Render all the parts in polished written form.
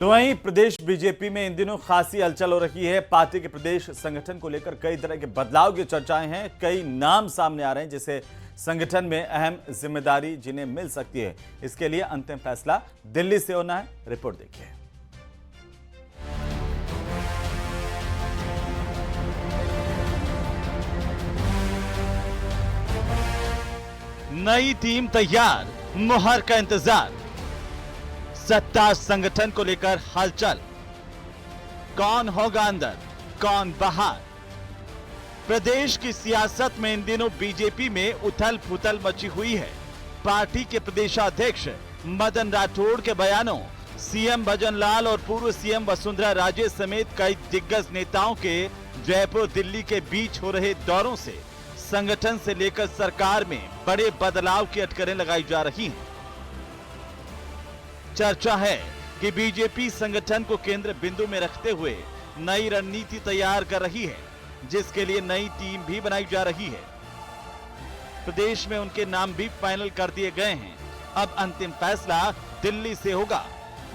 तो वहीं प्रदेश बीजेपी में इन दिनों खासी हलचल हो रही है। पार्टी के प्रदेश संगठन को लेकर कई तरह के बदलाव की चर्चाएं हैं। कई नाम सामने आ रहे हैं जिसे संगठन में अहम जिम्मेदारी जिन्हें मिल सकती है। इसके लिए अंतिम फैसला दिल्ली से होना है। रिपोर्ट देखिए। नई टीम तैयार, मुहर का इंतजार। सत्ता संगठन को लेकर हलचल। कौन होगा अंदर, कौन बाहर। प्रदेश की सियासत में इन दिनों बीजेपी में उथल पुथल मची हुई है। पार्टी के प्रदेशाध्यक्ष मदन राठौड़ के बयानों, सीएम भजनलाल और पूर्व सीएम वसुंधरा राजे समेत कई दिग्गज नेताओं के जयपुर दिल्ली के बीच हो रहे दौरों से संगठन से लेकर सरकार में बड़े बदलाव की अटकलें लगाई जा रही हैं। चर्चा है कि बीजेपी संगठन को केंद्र बिंदु में रखते हुए नई रणनीति तैयार कर रही है, जिसके लिए नई टीम भी बनाई जा रही है। प्रदेश में उनके नाम भी फाइनल कर दिए गए हैं। अब अंतिम फैसला दिल्ली से होगा,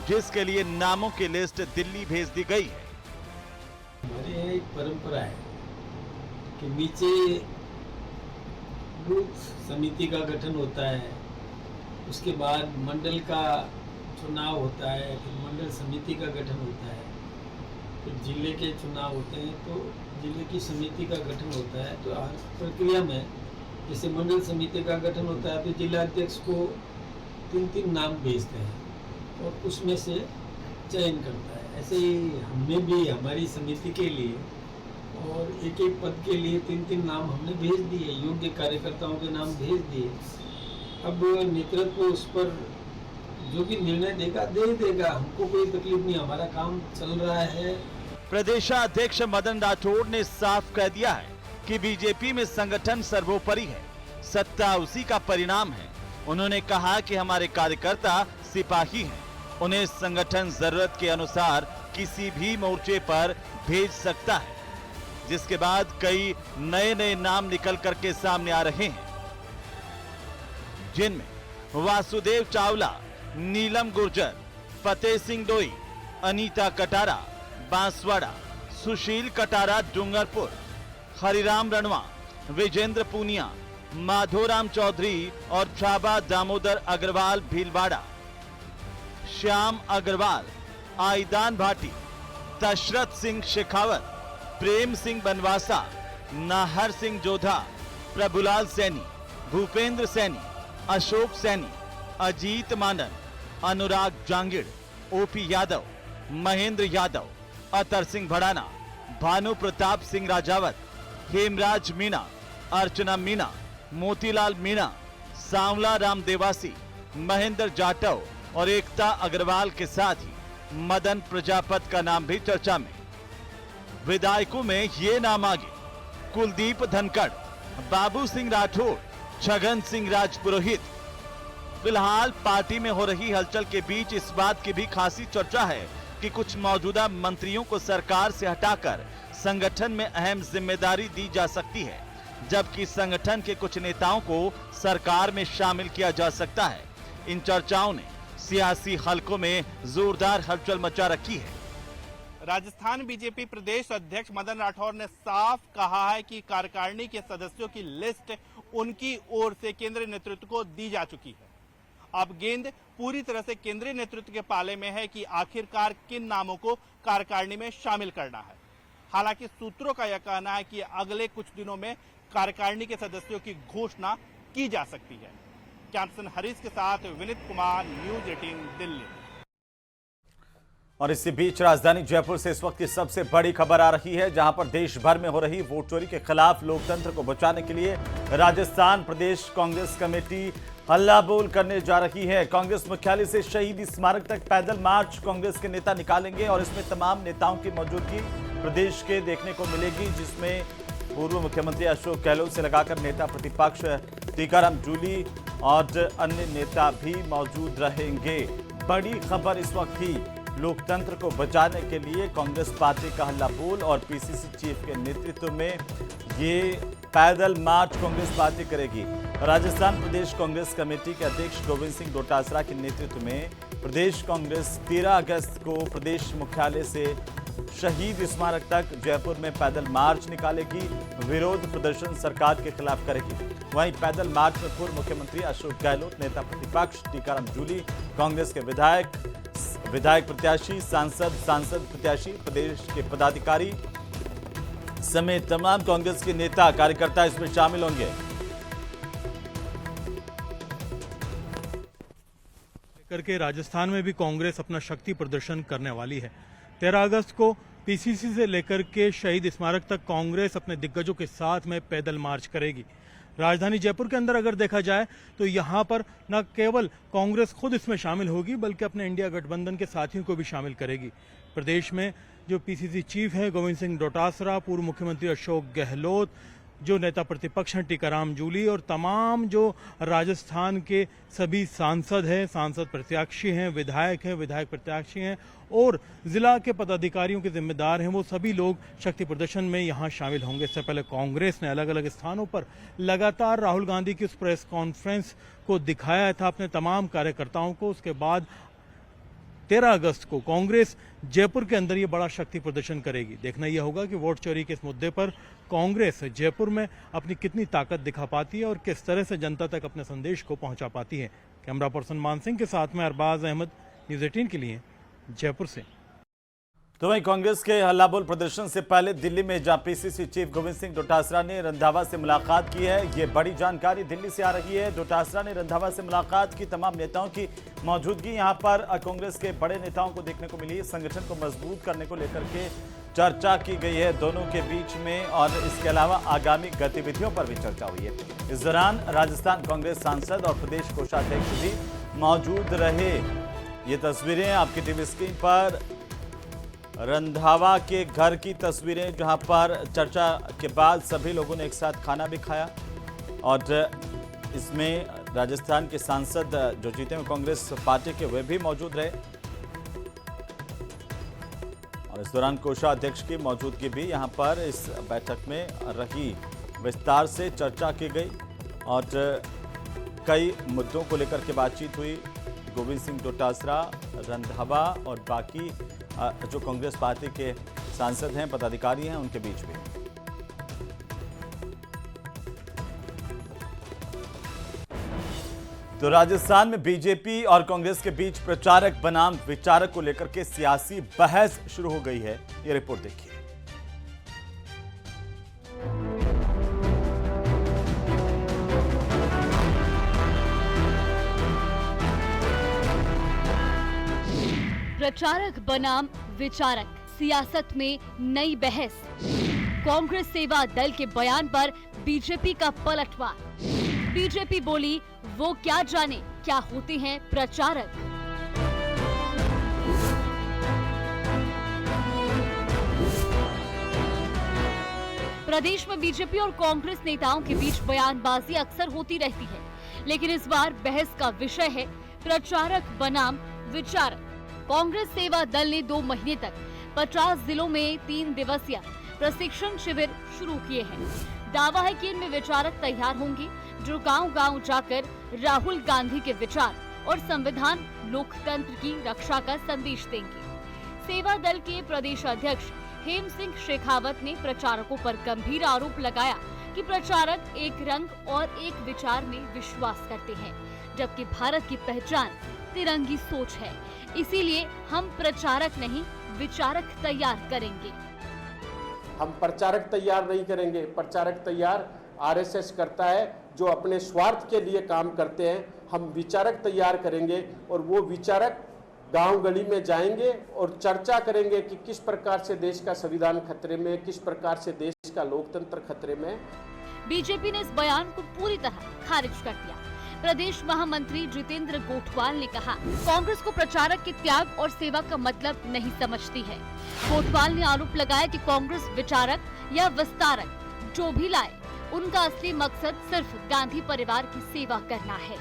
जिसके लिए नामों की लिस्ट दिल्ली भेज दी गई है। हमारे यहाँ एक परंपरा है कि नीचे बूथ समिति का गठन होता है, उसके बाद मंडल का चुनाव होता है, फिर मंडल समिति का गठन होता है, फिर जिले के चुनाव होते हैं तो जिले की समिति का गठन होता है। तो हर प्रक्रिया में जैसे मंडल समिति का गठन होता है तो जिलाध्यक्ष को 3-3 नाम भेजते हैं और उसमें से चयन करता है। ऐसे ही हमने भी हमारी समिति के लिए और एक एक पद के लिए 3-3 नाम हमने भेज दिए, योग्य कार्यकर्ताओं के नाम भेज दिए। अब नेतृत्व उस पर जो भी निर्णय देगा दे देगा, हमको कोई तकलीफ नहीं, हमारा काम चल रहा है। प्रदेशाध्यक्ष मदन राठौड़ ने साफ कह दिया है कि बीजेपी में संगठन सर्वोपरि है, सत्ता उसी का परिणाम है। उन्होंने कहा कि हमारे कार्यकर्ता सिपाही हैं, उन्हें संगठन जरूरत के अनुसार किसी भी मोर्चे पर भेज सकता है। जिसके बाद कई नए नाम निकल करके सामने आ रहे हैं, जिनमें वासुदेव चावला, नीलम गुर्जर, फतेह सिंह डोई, अनीता कटारा बांसवाड़ा, सुशील कटारा डूंगरपुर, हरिराम रणवा, विजेंद्र पूनिया, माधोराम चौधरी और छाबा दामोदर अग्रवाल भीलवाड़ा, श्याम अग्रवाल, आईदान भाटी, दशरथ सिंह शेखावत, प्रेम सिंह बनवासा, नाहर सिंह जोधा, प्रभुलाल सैनी, भूपेंद्र सैनी, अशोक सैनी, अजीत मानन, अनुराग जांगिड़, ओपी यादव, महेंद्र यादव, अतर सिंह भड़ाना, भानु प्रताप सिंह राजावत, हेमराज मीणा, अर्चना मीणा, मोतीलाल मीणा, सांवला राम देवासी, महेंद्र जाटव और एकता अग्रवाल के साथ ही मदन प्रजापत का नाम भी चर्चा में। विधायकों में ये नाम आगे कुलदीप धनखड़, बाबू सिंह राठौड़, छगन सिंह राजपुरोहित। फिलहाल पार्टी में हो रही हलचल के बीच इस बात की भी खासी चर्चा है कि कुछ मौजूदा मंत्रियों को सरकार से हटाकर संगठन में अहम जिम्मेदारी दी जा सकती है, जबकि संगठन के कुछ नेताओं को सरकार में शामिल किया जा सकता है। इन चर्चाओं ने सियासी हलकों में जोरदार हलचल मचा रखी है। राजस्थान बीजेपी प्रदेश अध्यक्ष मदन राठौर ने साफ कहा है कि कार्यकारिणी के सदस्यों की लिस्ट उनकी ओर से केंद्रीय नेतृत्व को दी जा चुकी है। अब गेंद पूरी तरह से केंद्रीय नेतृत्व के पाले में है कि आखिरकार किन नामों को कार्यकारिणी में शामिल करना है। हालांकि सूत्रों का यह कहना है कि अगले कुछ दिनों में कार्यकारिणी के सदस्यों की घोषणा की जा सकती है। कैंपसन हरीश के साथ विनीत कुमार, न्यूज 18 दिल्ली। और इसी बीच राजधानी जयपुर से इस वक्त की सबसे बड़ी खबर आ रही है, जहां पर देश भर में हो रही वोट चोरी के खिलाफ लोकतंत्र को बचाने के लिए राजस्थान प्रदेश कांग्रेस कमेटी हल्ला बोल करने जा रही है। कांग्रेस मुख्यालय से शहीद स्मारक तक पैदल मार्च कांग्रेस के नेता निकालेंगे और इसमें तमाम नेताओं की मौजूदगी प्रदेश के देखने को मिलेगी, जिसमें पूर्व मुख्यमंत्री अशोक गहलोत से लगाकर नेता प्रतिपक्ष टीकाराम जूली और अन्य नेता भी मौजूद रहेंगे। बड़ी खबर इस वक्त की, लोकतंत्र को बचाने के लिए कांग्रेस पार्टी का हल्ला बोल और पीसीसी चीफ के नेतृत्व में ये पैदल मार्च कांग्रेस पार्टी करेगी। राजस्थान प्रदेश कांग्रेस कमेटी के अध्यक्ष गोविंद सिंह डोटासरा के नेतृत्व में प्रदेश कांग्रेस 13 अगस्त को प्रदेश मुख्यालय से शहीद स्मारक तक जयपुर में पैदल मार्च निकालेगी। विरोध प्रदर्शन सरकार के खिलाफ करेगी। वहीं पैदल मार्च में पूर्व मुख्यमंत्री अशोक गहलोत, नेता प्रतिपक्ष टीकाराम जूली, कांग्रेस के विधायक प्रत्याशी, सांसद प्रत्याशी, प्रदेश के पदाधिकारी समेत तमाम कांग्रेस के नेता कार्यकर्ता इसमें शामिल होंगे। करके राजस्थान में भी कांग्रेस अपना शक्ति प्रदर्शन करने वाली है। 13 अगस्त को पीसीसी से लेकर के शहीद स्मारक तक कांग्रेस अपने दिग्गजों के साथ में पैदल मार्च करेगी। राजधानी जयपुर के अंदर अगर देखा जाए तो यहां पर न केवल कांग्रेस खुद इसमें शामिल होगी बल्कि अपने इंडिया गठबंधन के साथियों को भी शामिल करेगी। प्रदेश में जो पीसीसी चीफ हैं गोविंद सिंह डोटासरा, पूर्व मुख्यमंत्री अशोक गहलोत, जो नेता प्रतिपक्ष हैं टीकाराम जूली और तमाम जो राजस्थान के सभी सांसद हैं, सांसद प्रत्याशी हैं, विधायक प्रत्याशी हैं और जिला के पदाधिकारियों के जिम्मेदार हैं, वो सभी लोग शक्ति प्रदर्शन में यहाँ शामिल होंगे। इससे पहले कांग्रेस ने अलग अलग स्थानों पर लगातार राहुल गांधी की उस प्रेस कॉन्फ्रेंस को दिखाया था अपने तमाम कार्यकर्ताओं को। उसके बाद 13 अगस्त को कांग्रेस जयपुर के अंदर ये बड़ा शक्ति प्रदर्शन करेगी। देखना यह होगा कि वोट चोरी के इस मुद्दे पर कांग्रेस जयपुर में अपनी कितनी ताकत दिखा पाती है और किस तरह से जनता तक अपने संदेश को पहुंचा पाती है। कैमरा पर्सन मान सिंह के साथ में अरबाज अहमद, न्यूज़ 18 के लिए जयपुर से। तो वहीं कांग्रेस के हल्लाबोल प्रदर्शन से पहले दिल्ली में जहां पीसीसी चीफ गोविंद सिंह डोटासरा ने रंधावा से मुलाकात की है, ये बड़ी जानकारी दिल्ली से आ रही है। डोटासरा ने रंधावा से मुलाकात की, तमाम नेताओं की मौजूदगी यहां पर कांग्रेस के बड़े नेताओं को देखने को मिली। संगठन को मजबूत करने को लेकर के चर्चा की गई है दोनों के बीच में और इसके अलावा आगामी गतिविधियों पर भी चर्चा हुई है। इस दौरान राजस्थान कांग्रेस सांसद और प्रदेश कोषाध्यक्ष भी मौजूद रहे। ये तस्वीरें आपकी टीवी स्क्रीन पर रंधावा के घर की तस्वीरें, जहां पर चर्चा के बाद सभी लोगों ने एक साथ खाना भी खाया और इसमें राजस्थान के सांसद जो जीते हुए कांग्रेस पार्टी के वे भी मौजूद रहे और इस दौरान कोषाध्यक्ष की मौजूदगी भी यहां पर इस बैठक में रही। विस्तार से चर्चा की गई और कई मुद्दों को लेकर के बातचीत हुई। गोविंद सिंह डोटासरा, रंधावा और बाकी जो कांग्रेस पार्टी के सांसद हैं, पदाधिकारी हैं, उनके बीच भी। तो राजस्थान में बीजेपी और कांग्रेस के बीच प्रचारक बनाम विचारक को लेकर के सियासी बहस शुरू हो गई है। ये रिपोर्ट देखिए। प्रचारक बनाम विचारक, सियासत में नई बहस। कांग्रेस सेवा दल के बयान पर बीजेपी का पलटवार। बीजेपी बोली वो क्या जाने क्या होते हैं प्रचारक। प्रदेश में बीजेपी और कांग्रेस नेताओं के बीच बयानबाजी अक्सर होती रहती है, लेकिन इस बार बहस का विषय है प्रचारक बनाम विचारक। कांग्रेस सेवा दल ने 2 महीने तक 50 जिलों में 3 दिवसीय प्रशिक्षण शिविर शुरू किए हैं। दावा है कि इनमें विचारक तैयार होंगे जो गांव-गांव जाकर राहुल गांधी के विचार और संविधान लोकतंत्र की रक्षा का संदेश देंगे। सेवा दल के प्रदेश अध्यक्ष हेम सिंह शेखावत ने प्रचारकों पर गंभीर आरोप लगाया कि प्रचारक एक रंग और एक विचार में विश्वास करते हैं, जबकि भारत की पहचान तिरंगी सोच है। इसीलिए हम प्रचारक नहीं विचारक तैयार करेंगे। हम प्रचारक तैयार नहीं करेंगे। प्रचारक तैयार आरएसएस करता है जो अपने स्वार्थ के लिए काम करते हैं। हम विचारक तैयार करेंगे और वो विचारक गांव गली में जाएंगे और चर्चा करेंगे कि किस प्रकार से देश का संविधान खतरे में, किस प्रकार से देश का लोकतंत्र खतरे में। बीजेपी ने इस बयान को पूरी तरह खारिज कर दिया। प्रदेश महामंत्री जितेंद्र गोठवाल ने कहा, कांग्रेस को प्रचारक के त्याग और सेवा का मतलब नहीं समझती है। गोठवाल ने आरोप लगाया कि कांग्रेस विचारक या विस्तारक जो भी लाए, उनका असली मकसद सिर्फ गांधी परिवार की सेवा करना है।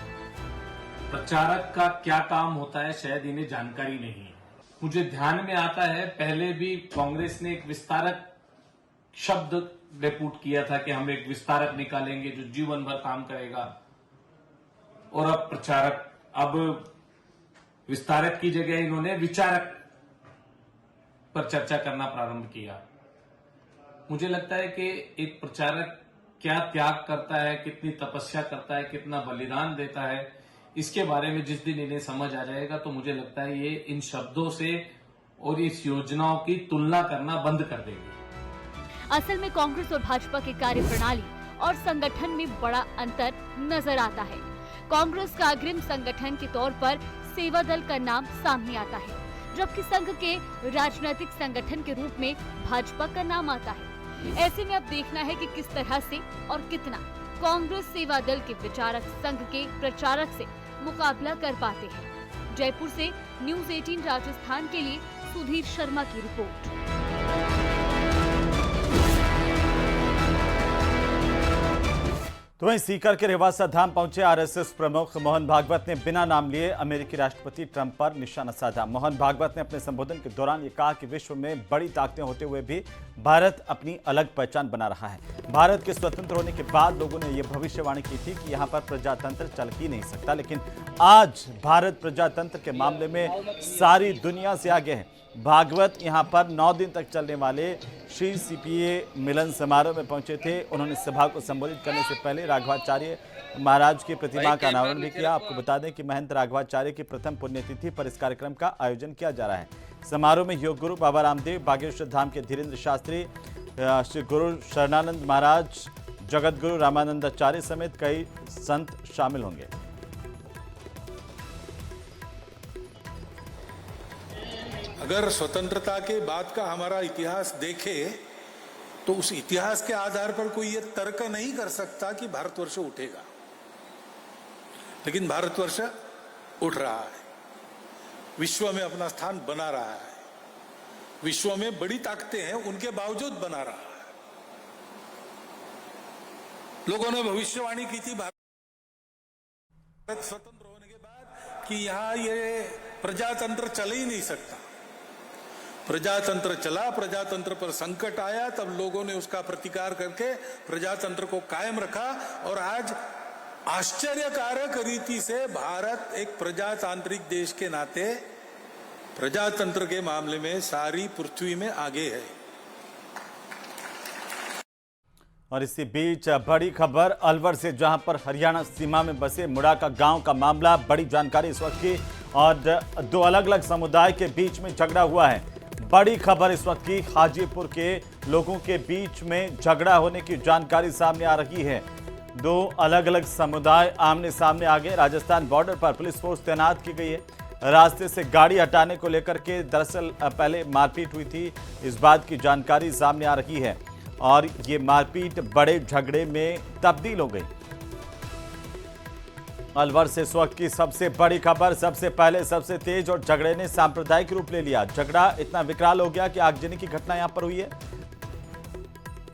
प्रचारक का क्या काम होता है शायद इन्हें जानकारी नहीं है। मुझे ध्यान में आता है पहले भी कांग्रेस ने एक विस्तारक शब्द डेपुट किया था कि हम एक विस्तारक निकालेंगे जो जीवन भर काम करेगा, और अब प्रचारक। अब विस्तारक की जगह इन्होंने विचारक पर चर्चा करना प्रारंभ किया। मुझे लगता है कि एक प्रचारक क्या त्याग करता है, कितनी तपस्या करता है, कितना बलिदान देता है, इसके बारे में जिस दिन इन्हें समझ आ जाएगा तो मुझे लगता है ये इन शब्दों से और इस योजनाओं की तुलना करना बंद कर देंगे। असल में कांग्रेस और भाजपा की कार्यप्रणाली और संगठन में बड़ा अंतर नजर आता है। कांग्रेस का अग्रिम संगठन के तौर पर सेवा दल का नाम सामने आता है, जबकि संघ के राजनीतिक संगठन के रूप में भाजपा का नाम आता है। ऐसे में अब देखना है कि किस तरह से और कितना कांग्रेस सेवा दल के विचारक संघ के प्रचारक से मुकाबला कर पाते हैं। जयपुर से न्यूज़ 18 राजस्थान के लिए सुधीर शर्मा की रिपोर्ट। तो वहीं सीकर के रेवासा धाम पहुंचे आरएसएस प्रमुख मोहन भागवत ने बिना नाम लिए अमेरिकी राष्ट्रपति ट्रंप पर निशाना साधा। मोहन भागवत ने अपने संबोधन के दौरान ये कहा कि विश्व में बड़ी ताकतें होते हुए भी भारत अपनी अलग पहचान बना रहा है। भारत के स्वतंत्र होने के बाद लोगों ने यह भविष्यवाणी की थी कि यहाँ पर प्रजातंत्र चल ही नहीं सकता, लेकिन आज भारत प्रजातंत्र के मामले में सारी दुनिया से आगे है। भागवत यहां पर 9 दिन तक चलने वाले श्री सीपीए मिलन समारोह में पहुंचे थे। उन्होंने सभा को संबोधित करने से पहले राघवाचार्य महाराज की प्रतिमा का अनावरण भी किया। आपको बता दें कि महंत राघवाचार्य की प्रथम पुण्यतिथि पर इस कार्यक्रम का आयोजन किया जा रहा है। समारोह में योग गुरु बाबा रामदेव, बागेश्वर धाम के धीरेन्द्र शास्त्री, श्री गुरु शरणानंद महाराज, जगत गुरु रामानंदाचार्य समेत कई संत शामिल होंगे। अगर स्वतंत्रता के बाद का हमारा इतिहास देखे तो उस इतिहास के आधार पर कोई ये तर्क नहीं कर सकता कि भारतवर्ष उठेगा, लेकिन भारतवर्ष उठ रहा है, विश्व में अपना स्थान बना रहा है, विश्व में बड़ी ताकतें हैं उनके बावजूद बना रहा है। लोगों ने भविष्यवाणी की थी भारत स्वतंत्र होने के बाद कि यहां ये प्रजातंत्र चल ही नहीं सकता। प्रजातंत्र चला, प्रजातंत्र पर संकट आया, तब लोगों ने उसका प्रतिकार करके प्रजातंत्र को कायम रखा और आज आश्चर्यकारक रीति से भारत एक प्रजातांत्रिक देश के नाते प्रजातंत्र के मामले में सारी पृथ्वी में आगे है। और इसी बीच बड़ी खबर अलवर से, जहां पर हरियाणा सीमा में बसे मुड़ाका गांव का मामला। बड़ी जानकारी इस वक्त की, और 2 अलग अलग समुदाय के बीच में झगड़ा हुआ है। बड़ी खबर इस वक्त की, हाजीपुर के लोगों के बीच में झगड़ा होने की जानकारी सामने आ रही है। 2 अलग अलग समुदाय आमने सामने आ गए। राजस्थान बॉर्डर पर पुलिस फोर्स तैनात की गई है। रास्ते से गाड़ी हटाने को लेकर के दरअसल पहले मारपीट हुई थी, इस बात की जानकारी सामने आ रही है, और ये मारपीट बड़े झगड़े में तब्दील हो गई। अलवर से इस वक्त की सबसे बड़ी खबर, सबसे पहले सबसे तेज और झगड़े ने सांप्रदायिक रूप ले लिया। झगड़ा इतना विकराल हो गया कि आगजनी की घटना यहां पर हुई है।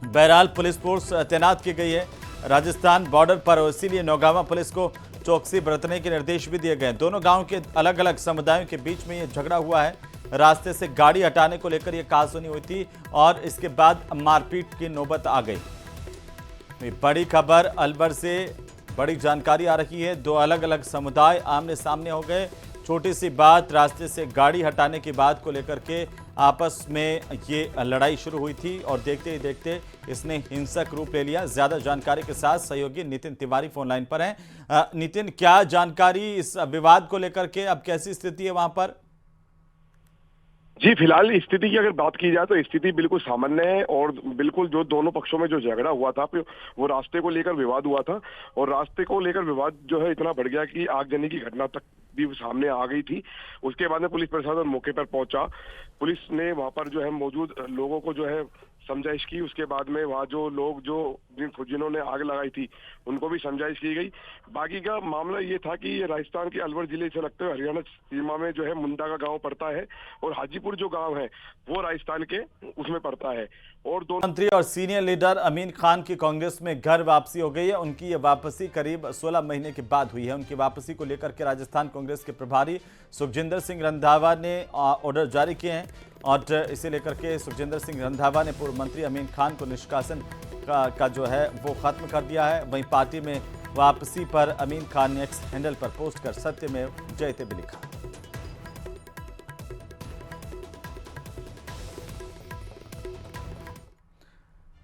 बहरहाल पुलिस फोर्स तैनात की गई है राजस्थान बॉर्डर पर, और इसीलिए नौगावा पुलिस को चौकसी बरतने के निर्देश भी दिए गए। दोनों गांव के अलग अलग समुदायों के बीच में यह झगड़ा हुआ है। रास्ते से गाड़ी हटाने को लेकर यह कहासुनी हुई थी, और इसके बाद मारपीट की नौबत आ गई। बड़ी खबर अलवर से बड़ी जानकारी आ रही है। 2 अलग अलग समुदाय आमने सामने हो गए। छोटी सी बात, रास्ते से गाड़ी हटाने की बात को लेकर के आपस में ये लड़ाई शुरू हुई थी, और देखते ही देखते इसने हिंसक रूप ले लिया। ज्यादा जानकारी के साथ सहयोगी नितिन तिवारी फोन लाइन पर हैं। नितिन, क्या जानकारी इस विवाद को लेकर के, अब कैसी स्थिति है वहां पर? जी, फिलहाल स्थिति की अगर बात की जाए तो स्थिति बिल्कुल सामान्य है, और बिल्कुल जो दोनों पक्षों में जो झगड़ा हुआ था वो रास्ते को लेकर विवाद हुआ था, और रास्ते को लेकर विवाद जो है इतना बढ़ गया कि आगजनी की घटना तक भी सामने आ गई थी। उसके बाद में पुलिस प्रशासन मौके पर पहुंचा। पुलिस ने वहां पर जो है मौजूद लोगों को जो है समझाइश की। उसके बाद में वहाँ जो लोग जिन्होंने आग लगाई थी उनको भी समझाइश की गई। बाकी का मामला ये था कि ये राजस्थान के अलवर जिले से लगते हुए हरियाणा सीमा में जो है मुंडा का गांव पड़ता है, और हाजीपुर जो गांव है वो राजस्थान के उसमें पड़ता है। और दोनों मंत्री और सीनियर लीडर अमीन खान की कांग्रेस में घर वापसी हो गई है। उनकी ये वापसी करीब 16 महीने के बाद हुई है। उनकी वापसी को लेकर के राजस्थान कांग्रेस के प्रभारी सुखजिंदर सिंह रंधावा ने ऑर्डर जारी किए हैं, और इसे लेकर के सुखजिंदर सिंह रंधावा ने पूर्व मंत्री अमीन खान को निष्कासन का जो है वो खत्म कर दिया है। वहीं पार्टी में वापसी पर अमीन खान ने एक्स हैंडल पर पोस्ट कर सत्यमेव जयते भी लिखा।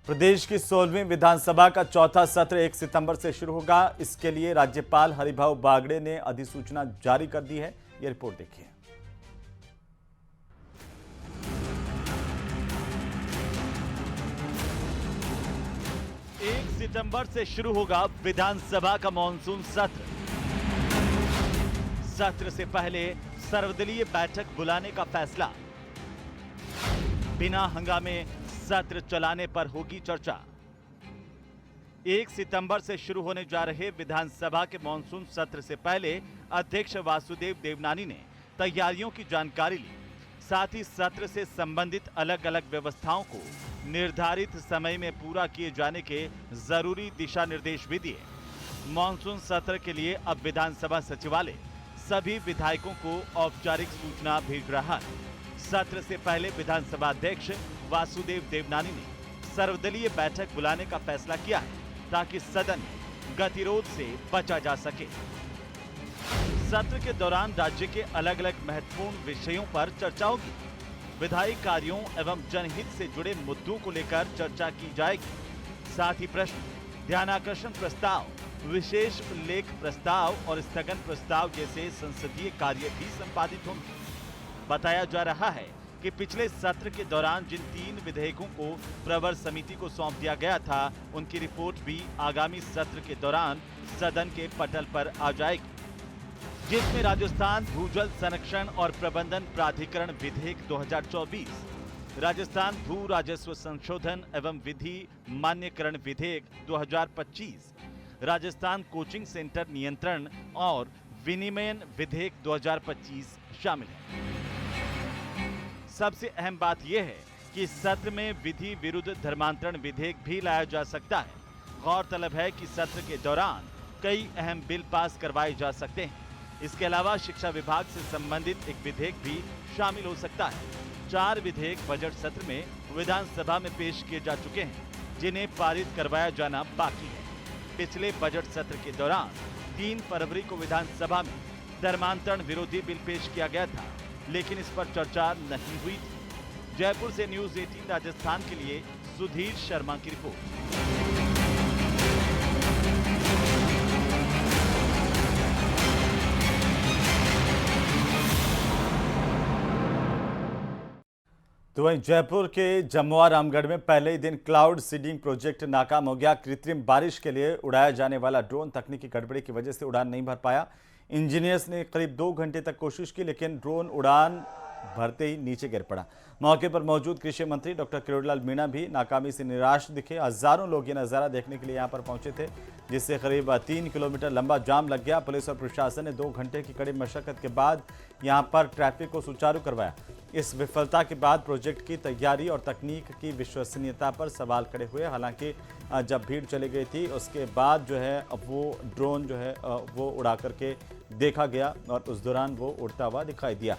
प्रदेश की 16वीं विधानसभा का चौथा सत्र 1 सितंबर से शुरू होगा। इसके लिए राज्यपाल हरिभाऊ बागड़े ने अधिसूचना जारी कर दी है। यह रिपोर्ट देखिए। 1 सितंबर से शुरू होगा विधानसभा का मॉनसून सत्र। सत्र से पहले सर्वदलीय बैठक बुलाने का फैसला। बिना हंगामे सत्र चलाने पर होगी चर्चा। 1 सितंबर से शुरू होने जा रहे विधानसभा के मॉनसून सत्र से पहले अध्यक्ष वासुदेव देवनानी ने तैयारियों की जानकारी ली। साथ ही सत्र से संबंधित अलग अलग व्यवस्थाओं को निर्धारित समय में पूरा किए जाने के जरूरी दिशा निर्देश भी दिए। मॉनसून सत्र के लिए अब विधानसभा सचिवालय सभी विधायकों को औपचारिक सूचना भेज रहा है। सत्र से पहले विधानसभा अध्यक्ष वासुदेव देवनानी ने सर्वदलीय बैठक बुलाने का फैसला किया है ताकि सदन में गतिरोध से बचा जा सके। सत्र के दौरान राज्य के अलग अलग महत्वपूर्ण विषयों पर चर्चा होगी। विधायी कार्यों एवं जनहित से जुड़े मुद्दों को लेकर चर्चा की जाएगी। साथ ही प्रश्न, ध्यानाकर्षण प्रस्ताव, विशेष उल्लेख प्रस्ताव और स्थगन प्रस्ताव जैसे संसदीय कार्य भी संपादित होंगे। बताया जा रहा है कि पिछले सत्र के दौरान जिन 3 विधेयकों को प्रवर समिति को सौंप दिया गया था, उनकी रिपोर्ट भी आगामी सत्र के दौरान सदन के पटल पर आ जाएगी, जिसमें राजस्थान भूजल संरक्षण और प्रबंधन प्राधिकरण विधेयक 2024, राजस्थान भू राजस्व संशोधन एवं विधि मान्यकरण विधेयक 2025, राजस्थान कोचिंग सेंटर नियंत्रण और विनिमयन विधेयक 2025 शामिल है। सबसे अहम बात यह है कि इस सत्र में विधि विरुद्ध धर्मांतरण विधेयक भी लाया जा सकता है। गौरतलब है कि सत्र के दौरान कई अहम बिल पास करवाए जा सकते हैं। इसके अलावा शिक्षा विभाग से संबंधित एक विधेयक भी शामिल हो सकता है। 4 विधेयक बजट सत्र में विधानसभा में पेश किए जा चुके हैं, जिन्हें पारित करवाया जाना बाकी है। पिछले बजट सत्र के दौरान 3 फरवरी को विधानसभा में धर्मांतरण विरोधी बिल पेश किया गया था, लेकिन इस पर चर्चा नहीं हुई थी। जयपुर से न्यूज़ 18 राजस्थान के लिए सुधीर शर्मा की रिपोर्ट। तो वहीं जयपुर के जमुआ रामगढ़ में पहले ही दिन क्लाउड सीडिंग प्रोजेक्ट नाकाम हो गया। कृत्रिम बारिश के लिए उड़ाया जाने वाला ड्रोन तकनीकी गड़बड़ी की वजह से उड़ान नहीं भर पाया। इंजीनियर्स ने करीब 2 घंटे तक कोशिश की, लेकिन ड्रोन उड़ान भरते ही नीचे गिर पड़ा। मौके पर मौजूद कृषि मंत्री डॉक्टर किरोड़ीलाल मीणा भी नाकामी से निराश दिखे। हजारों लोग ये नज़ारा देखने के लिए यहाँ पर पहुंचे थे, जिससे करीब 3 किलोमीटर लंबा जाम लग गया। पुलिस और प्रशासन ने 2 घंटे की कड़ी मशक्कत के बाद यहाँ पर ट्रैफिक को सुचारू करवाया। इस विफलता के बाद प्रोजेक्ट की तैयारी और तकनीक की विश्वसनीयता पर सवाल खड़े हुए। हालांकि जब भीड़ चली गई थी, उसके बाद जो है वो ड्रोन जो है वो उड़ा करके देखा गया और उस दौरान वो उड़ता हुआ दिखाई दिया।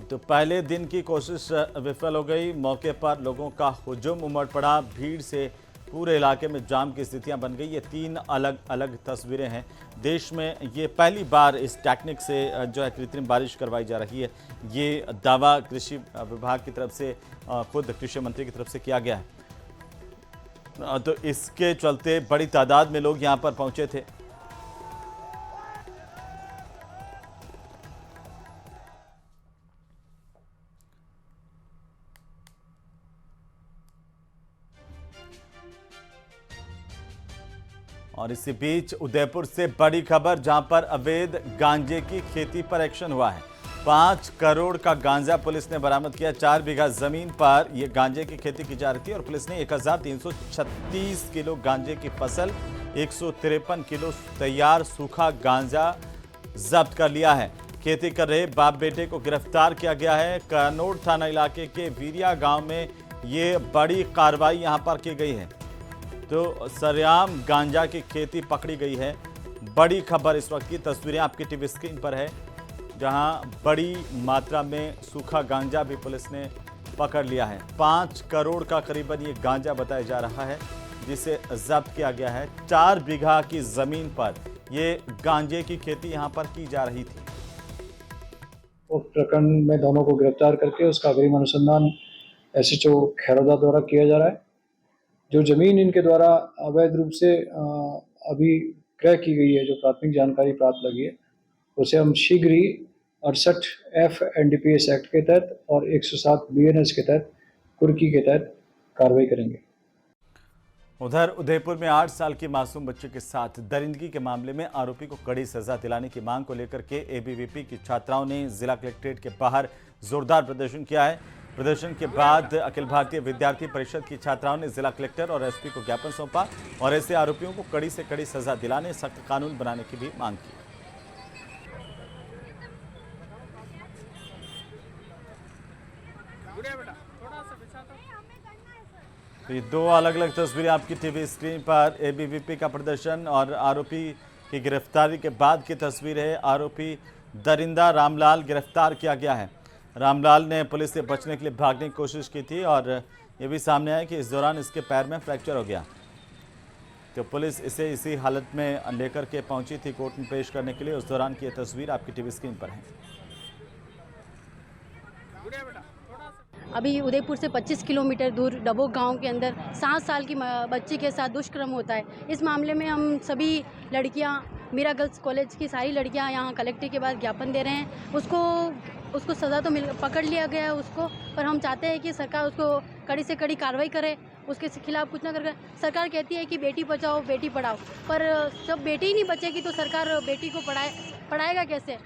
तो पहले दिन की कोशिश विफल हो गई। मौके पर लोगों का हुजूम उमड़ पड़ा। भीड़ से पूरे इलाके में जाम की स्थितियां बन गई। ये 3 अलग अलग तस्वीरें हैं। देश में ये पहली बार इस टेक्निक से जो है कृत्रिम बारिश करवाई जा रही है। ये दावा कृषि विभाग की तरफ से, खुद कृषि मंत्री की तरफ से किया गया है। तो इसके चलते बड़ी तादाद में लोग यहाँ पर पहुंचे थे। और इसी बीच उदयपुर से बड़ी खबर, जहां पर अवैध गांजे की खेती पर एक्शन हुआ है। 5 करोड़ का गांजा पुलिस ने बरामद किया। 4 बीघा जमीन पर यह गांजे की खेती की जा रही थी और पुलिस ने 1336 किलो गांजे की फसल, 153 किलो तैयार सूखा गांजा जब्त कर लिया है। खेती कर रहे बाप बेटे को गिरफ्तार किया गया है। कनौर थाना इलाके के वीरिया गांव में ये बड़ी कार्रवाई यहां पर की गई है। तो सरेआम गांजा की खेती पकड़ी गई है। बड़ी खबर इस वक्त की तस्वीरें आपकी टीवी स्क्रीन पर है, जहां बड़ी मात्रा में सूखा गांजा भी पुलिस ने पकड़ लिया है। 5 करोड़ का करीबन ये गांजा बताया जा रहा है, जिसे जब्त किया गया है। 4 बीघा की जमीन पर ये गांजे की खेती यहां पर की जा रही थी। उस प्रकरण में दोनों को गिरफ्तार करके उसका अग्रिम अनुसंधान SHO खैरौदा द्वारा किया जा रहा है। जो ज़मीन इनके द्वारा अवैध रूप से अभी क्रय की गई है, जो प्राथमिक जानकारी प्राप्त लगी है, उसे हम शीघ्र ही 68F NDPS एक्ट के तहत और 107 BNS के तहत कुर्की के तहत कार्रवाई करेंगे। उधर उदयपुर में 8 साल की मासूम बच्चे के साथ दरिंदगी के मामले में आरोपी को कड़ी सजा दिलाने की मांग को लेकर के ABVP की छात्राओं ने जिला कलेक्ट्रेट के बाहर जोरदार प्रदर्शन किया है। प्रदर्शन के बाद अखिल भारतीय विद्यार्थी परिषद की छात्राओं ने जिला कलेक्टर और SP को ज्ञापन सौंपा और ऐसे आरोपियों को कड़ी से कड़ी सजा दिलाने, सख्त कानून बनाने की भी मांग की। तो ये दो अलग अलग तस्वीरें आपकी टीवी स्क्रीन पर, ABVP का प्रदर्शन और आरोपी की गिरफ्तारी के बाद की तस्वीर है। आरोपी दरिंदा रामलाल गिरफ्तार किया गया है। रामलाल ने पुलिस से बचने के लिए भागने की कोशिश की थी और ये भी सामने आया कि इस दौरान इसके पैर में फ्रैक्चर हो गया। तो पुलिस इसे इसी हालत में लेकर के पहुंची थी कोर्ट में पेश करने के लिए। उस दौरान की ये तस्वीर आपकी टीवी स्क्रीन पर है। अभी उदयपुर से 25 किलोमीटर दूर डबोक गांव के अंदर 7 साल की बच्ची के साथ दुष्कर्म होता है। इस मामले में हम सभी लड़कियां, मीरा गर्ल्स कॉलेज की सारी लड़कियां यहाँ कलेक्टर के पास ज्ञापन दे रहे हैं। उसको सज़ा तो पकड़ लिया गया है उसको, पर हम चाहते हैं कि सरकार उसको कड़ी से कड़ी कार्रवाई करे, उसके खिलाफ कुछ ना कर। सरकार कहती है कि बेटी बचाओ बेटी पढ़ाओ, पर जब बेटी ही नहीं बचेगी तो सरकार बेटी को पढ़ाएगा कैसे।